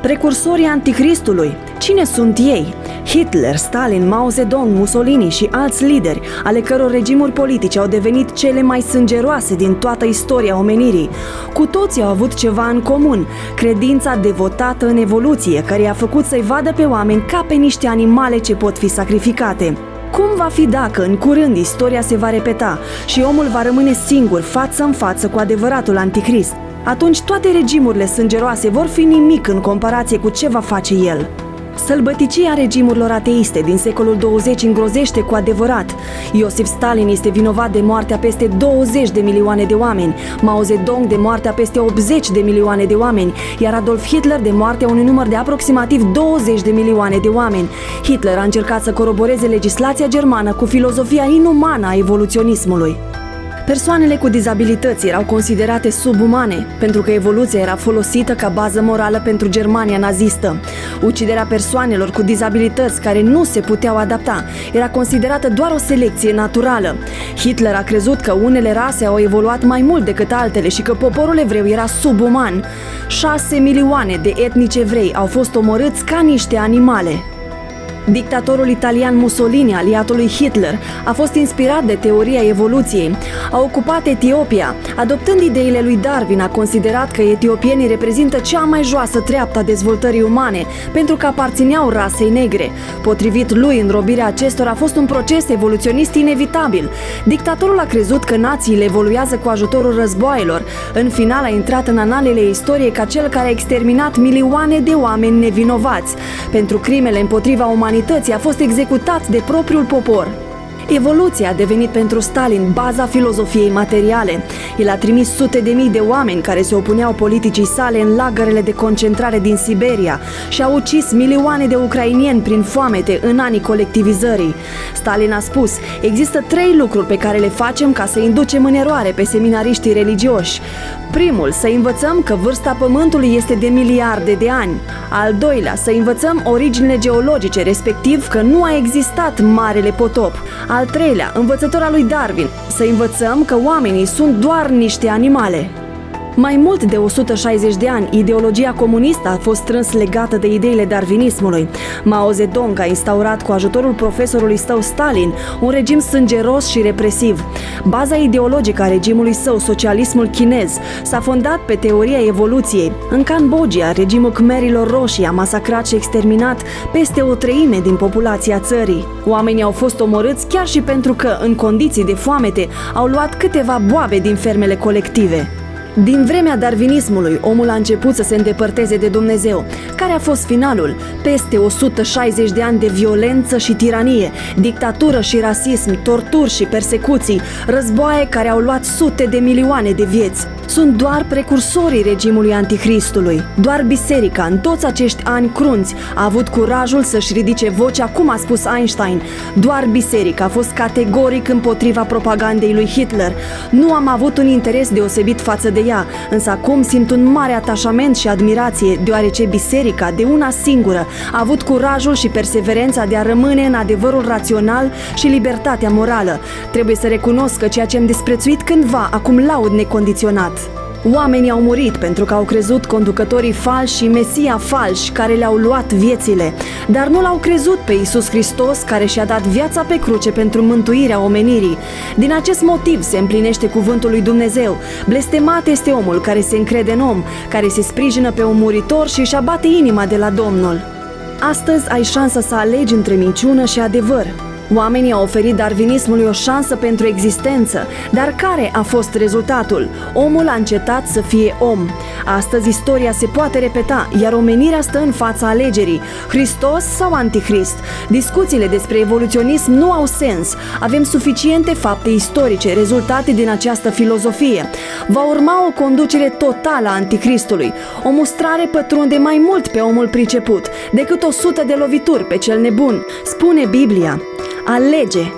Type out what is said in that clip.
Precursorii anticristului. Cine sunt ei? Hitler, Stalin, Mao Zedong, Mussolini și alți lideri, ale căror regimuri politice au devenit cele mai sângeroase din toată istoria omenirii. Cu toții au avut ceva în comun, credința devotată în evoluție, care i-a făcut să-i vadă pe oameni ca pe niște animale ce pot fi sacrificate. Cum va fi dacă, în curând, istoria se va repeta și omul va rămâne singur, față în față cu adevăratul anticrist? Atunci toate regimurile sângeroase vor fi nimic în comparație cu ce va face el. Sălbăticia regimurilor ateiste din secolul 20 îngrozește cu adevărat. Iosif Stalin este vinovat de moartea peste 20 de milioane de oameni, Mao Zedong de moartea peste 80 de milioane de oameni, iar Adolf Hitler de moartea unui număr de aproximativ 20 de milioane de oameni. Hitler a încercat să coroboreze legislația germană cu filozofia inumană a evoluționismului. Persoanele cu dizabilități erau considerate subumane, pentru că evoluția era folosită ca bază morală pentru Germania nazistă. Uciderea persoanelor cu dizabilități care nu se puteau adapta era considerată doar o selecție naturală. Hitler a crezut că unele rase au evoluat mai mult decât altele și că poporul evreu era subuman. 6 milioane de etnici evrei au fost omorâți ca niște animale. Dictatorul italian Mussolini, aliatul lui Hitler, a fost inspirat de teoria evoluției. A ocupat Etiopia. Adoptând ideile lui Darwin, a considerat că etiopienii reprezintă cea mai joasă treaptă a dezvoltării umane, pentru că aparțineau rasei negre. Potrivit lui, înrobirea acestora a fost un proces evoluționist inevitabil. Dictatorul a crezut că națiile evoluează cu ajutorul războaielor. În final a intrat în analele istoriei ca cel care a exterminat milioane de oameni nevinovați. Pentru crimele împotriva umanității a fost executat de propriul popor. Evoluția a devenit pentru Stalin baza filozofiei materiale. El a trimis sute de mii de oameni care se opuneau politicii sale în lagărele de concentrare din Siberia și a ucis milioane de ucrainieni prin foamete în anii colectivizării. Stalin a spus: există 3 lucruri pe care le facem ca să inducem în eroare pe seminariștii religioși. Primul, să învățăm că vârsta Pământului este de miliarde de ani. Al doilea, să învățăm originile geologice, respectiv că nu a existat Marele Potop. Al treilea, învățătura lui Darwin, să învățăm că oamenii sunt doar niște animale. Mai mult de 160 de ani, ideologia comunistă a fost strâns legată de ideile darwinismului. Mao Zedong a instaurat cu ajutorul profesorului său Stalin un regim sângeros și represiv. Baza ideologică a regimului său, socialismul chinez, s-a fondat pe teoria evoluției. În Cambodgia, regimul Khmerilor Roșii a masacrat și exterminat peste 1/3 din populația țării. Oamenii au fost omorâți chiar și pentru că, în condiții de foamete, au luat câteva boabe din fermele colective. Din vremea darwinismului, omul a început să se îndepărteze de Dumnezeu. Care a fost finalul? Peste 160 de ani de violență și tiranie, dictatură și rasism, torturi și persecuții, războaie care au luat sute de milioane de vieți. Sunt doar precursorii regimului anticristului. Doar biserica, în toți acești ani crunți, a avut curajul să-și ridice vocea, cum a spus Einstein. Doar biserica a fost categoric împotriva propagandei lui Hitler. Nu am avut un interes deosebit față de ea, însă acum simt un mare atașament și admirație, deoarece biserica, de una singură, a avut curajul și perseverența de a rămâne în adevărul rațional și libertatea morală. Trebuie să recunosc că ceea ce am disprețuit cândva, acum laud necondiționat. Oamenii au murit pentru că au crezut conducătorii falși și Mesia falși care le-au luat viețile, dar nu l-au crezut pe Iisus Hristos care și-a dat viața pe cruce pentru mântuirea omenirii. Din acest motiv se împlinește cuvântul lui Dumnezeu: blestemat este omul care se încrede în om, care se sprijină pe un muritor și își abate inima de la Domnul. Astăzi ai șansa să alegi între minciună și adevăr. Oamenii au oferit darwinismului o șansă pentru existență, dar care a fost rezultatul? Omul a încetat să fie om. Astăzi istoria se poate repeta, iar omenirea stă în fața alegerii: Hristos sau Antichrist. Discuțiile despre evoluționism nu au sens. Avem suficiente fapte istorice rezultate din această filozofie. Va urma o conducere totală a Antichristului. O mustrare pătrunde mai mult pe omul priceput decât 100 de lovituri pe cel nebun, spune Biblia. Alege!